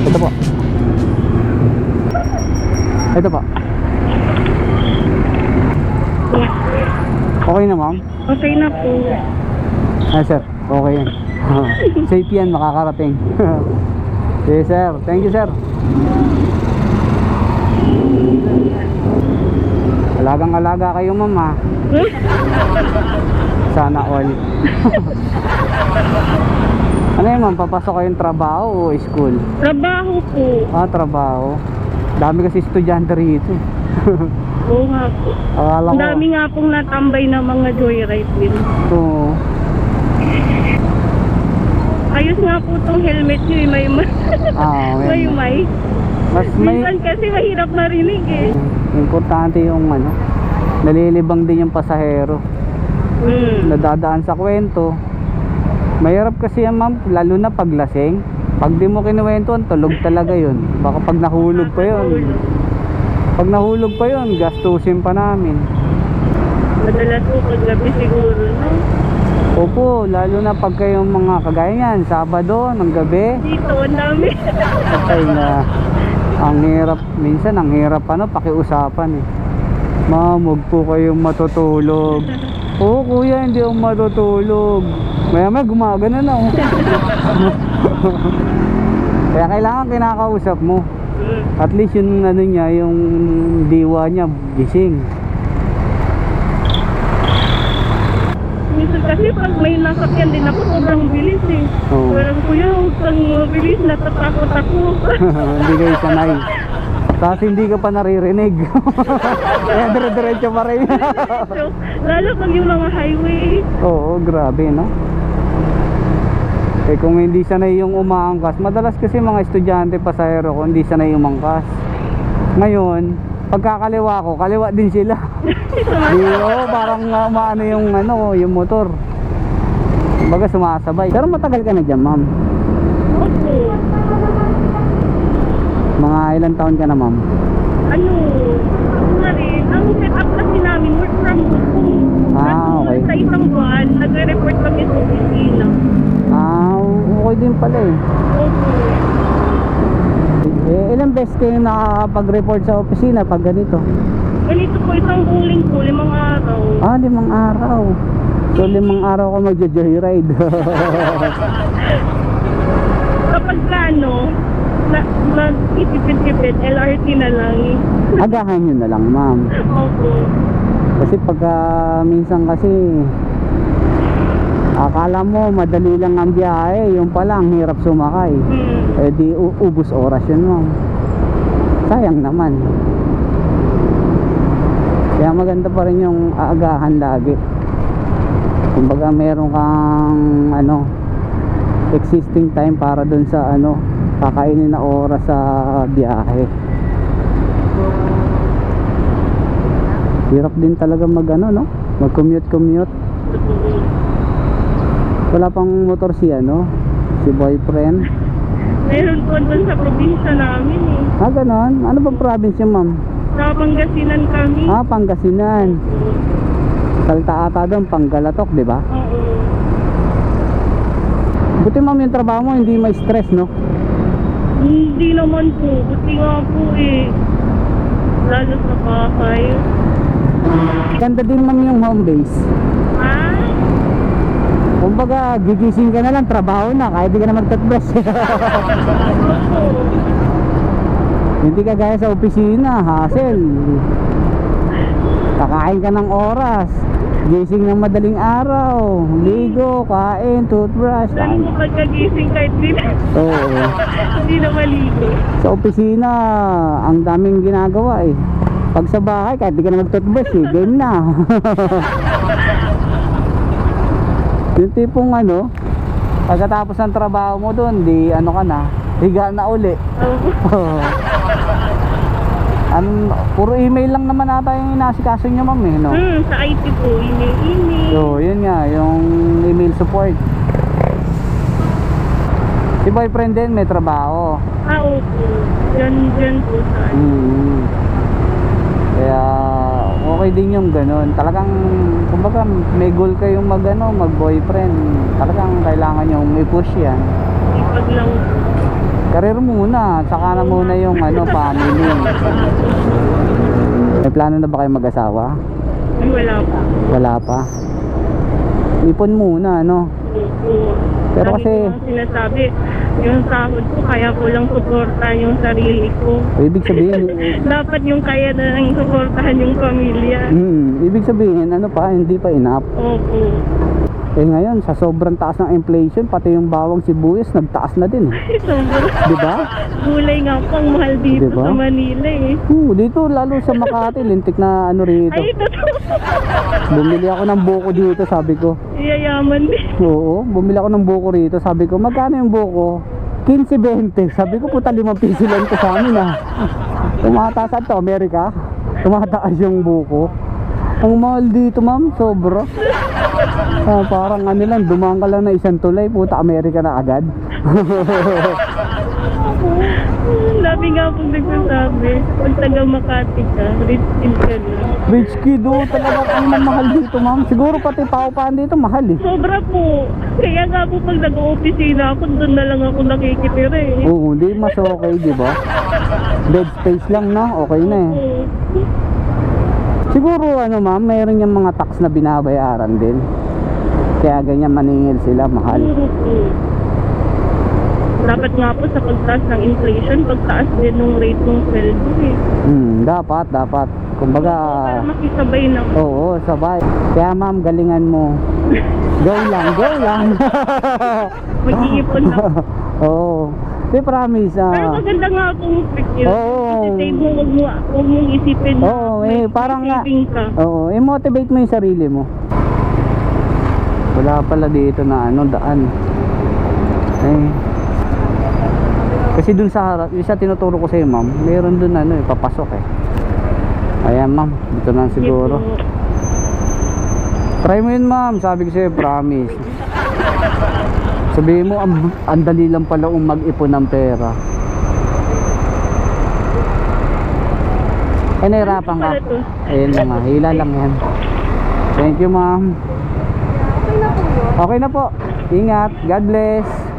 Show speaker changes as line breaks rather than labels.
Ito po. Ito po. Okay na, ma'am?
Okay na po.
Ah, sir. Okay yan. Safe yan, makakarating. Yes, sir. Thank you, sir. Alagang-alaga kayo, ma'am, ha? Sana all. Ano yun, ma'am? Papasok kayong trabaho o school?
Trabaho po.
Ah, trabaho. Dami kasi estudyante rito.
Oo nga po.
Akala
Ang
ko.
dami nga pong natambay na mga joyride din.
Oo.
Ayos nga po tong helmet nyo, may
Ah, okay.
may.
Mas may
Minsan kasi mahirap marinig eh.
importante yung ano, nalilibang din yung pasahero. Nadadaan sa kwento. Mahirap kasi yan, ma'am, lalo na pag lasing. Pag di mo kinuwentuhan, tulog talaga yun. Baka pag nahulog pa yun. Pag nahulog pa yun, gastusin pa namin.
Madalas po paggabi siguro, no?
Opo, lalo na pag kayong mga kagaya niyan, Sabado, ng gabi.
Dito, ang dami.
Patay na. Ang hirap, minsan ang hirap pakiusapan eh. Ma'am, huwag po kayong matutulog. Oo, kuya, hindi ako matutulog. Maya gumagana na oh. Kaya kailangan kinakausap mo. At least yung ano niya, yung diwa niya gising.
Minsan kasi pag may nasakyan din ako, sobrang bilis eh.
Oo.
Parang kuya, huwag kang mabilis, natatakot ako.
Hindi kayo sanay. Tapos hindi ka pa naririnig. Kaya dire-diretso pa rin.
So, lalo pag yung mga highway.
Oo, grabe no. Eh kung hindi sanay yung umaangkas, madalas kasi mga estudyante pasahero ko hindi sanay umangkas. Ngayon, pagkakaliwa ko, kaliwa din sila. Oo, parang maano yung ano, yung motor. Kumbaga sumasabay. Pero matagal ka na dyan, ma'am.
Opo.
Mga ilang taon ka na, ma'am?
Ano nga rin, ang setup kasi namin, work from home.
Ah, okay.
Sa isang buwan, nagre-report kami sa opisina.
Ah, okay din pala eh.
Opo.
Ilang beses kayo nakakapag-report sa opisina pag ganito?
Ganito po, isang buling po, 5 araw.
Ah, 5 araw. So 5 araw ka magjo-joyride.
Kapag ano, mag-itipid-tipid, LRT na lang.
Agahan nyo na lang, ma'am.
Opo.
Kasi pagka minsan kasi akala mo madali lang ang biyahe, yung pala ang hirap sumakay. Eh di ubus oras yun, ma'am. Sayang naman. Kaya maganda pa rin yung aagahan lagi. Kumbaga meron kang ano, existing time para dun sa ano, kakainin na oras sa biyahe. Hirap din talaga mag ano, no? Mag commute. Wala pang motor si ano, si boyfriend.
Meron po doon sa probinsya namin eh.
Ah, ganon? Ano bang province yun, ma'am?
Sa Pangasinan kami.
Ah, Pangasinan. Salta ata doon, Panggalatok, di ba?
Oo.
Buti, ma'am, yung trabaho mo hindi may stress, no?
Hindi naman po. Buti nga po eh. Lalo sa bahay.
Ganda din, ma'am, yung home base.
Ah?
Kumbaga, gigising ka na lang, trabaho na, kahit di ka na mag-toothbrush.
Opo.
Hindi ka gaya sa opisina, hassle. Kakain ka ng oras, gising ng madaling araw, ligo, kain, toothbrush.
Lalo mo pagkagising kahit
Oo.
hindi na maligo.
Sa opisina, ang daming ginagawa eh. Pag sa bahay, kahit di ka na mag-toothbrush eh, game na. Yung tipong ano, pagkatapos ng trabaho mo doon, di ano ka na, higa na uli.
Oo.
Puro email lang naman ata yung inasikaso nyo, ma'am eh, no?
Sa IT po, email.
So, yun nga, yung email support. Si boyfriend din may trabaho.
Ah, opo. Diyan po sa
Kaya okay din yung ganun. Talagang, kumbaga, may goal kayong mag-boyfriend. Talagang kailangan yung i-push yan.
Ipag lang po.
Career muna, saka na muna yung family. May plano na ba kayo mag-asawa?
Ay, wala pa.
Wala pa. Ipon muna, ano? Pero
Lagi
kasi-
ko lang sinasabi, yung sahod ko, kaya ko lang suportahan yung sarili ko.
Ibig sabihin,
Dapat yung kaya na lang suportahan yung pamilya.
ibig sabihin, hindi pa enough.
Opo.
Eh ngayon, sa sobrang taas ng inflation, pati yung bawang sibuyas, nagtaas na din.
Sobrang
Di ba?
gulay nga po ang mahal dito
Diba?
sa Manila eh.
Dito, lalo sa Makati, lintik na rito.
Ay, totoo.
Bumili ako ng buko dito, sabi ko.
Yayaman din.
Oo, bumili ako ng buko rito. Sabi ko, magkano yung buko? 15-20. Sabi ko, puta 5 piso lang ito sa amin Tumataas to, Amerika. Tumataas yung buko. Ang mahal dito, ma'am, sobra. Parang lang, dumaan ka lang na isang tulay, puta Amerika na agad.
Sabi nga po nagsasabi, pag taga Makati ka, rich kid ka na.
Rich kid, talagang ang mamahal dito, ma'am. Siguro pati paupahan dito, mahal eh.
Sobra po. Kaya nga po pag nag-opisina ako, doon na lang ako nakikitira eh.
Oo, hindi mas okay, di ba? Bed space lang na, okay na eh.
Oo.
Siguro ma'am, mayroon yung mga tax na binabayaran din. Kaya ganyan maningil sila, mahal.
Siguro po. Dapat nga po sa pagtaas ng inflation, pagtaas din ng rate ng sweldo eh.
Dapat. Kumbaga,
Para makisabay na.
oo, sabay. Kaya ma'am, galingan mo. Go lang.
Mag-iipon na.
Oo. Di promise.
Pero maganda nga pong trick yun.
Oo.
Kasi mo, huwag mong isipin na
Oo,
may
parang nga.
saving ka.
Oo, i-motivate mo yung sarili mo. Wala pala dito na daan. Kasi dun sa harap, yung sa tinuturo ko sa'yo, ma'am, meron dun papasok eh. Ayan, ma'am, dito na siguro.
Ito.
Try mo yun, ma'am, sabi ko sa'yo, promise. Sabihin mo, ang dali lang pala mag-ipon ng pera. Nahirapan ka. Ayun lang nga, hila lang yan. Thank you, ma'am. Okay na po. Ingat, God bless.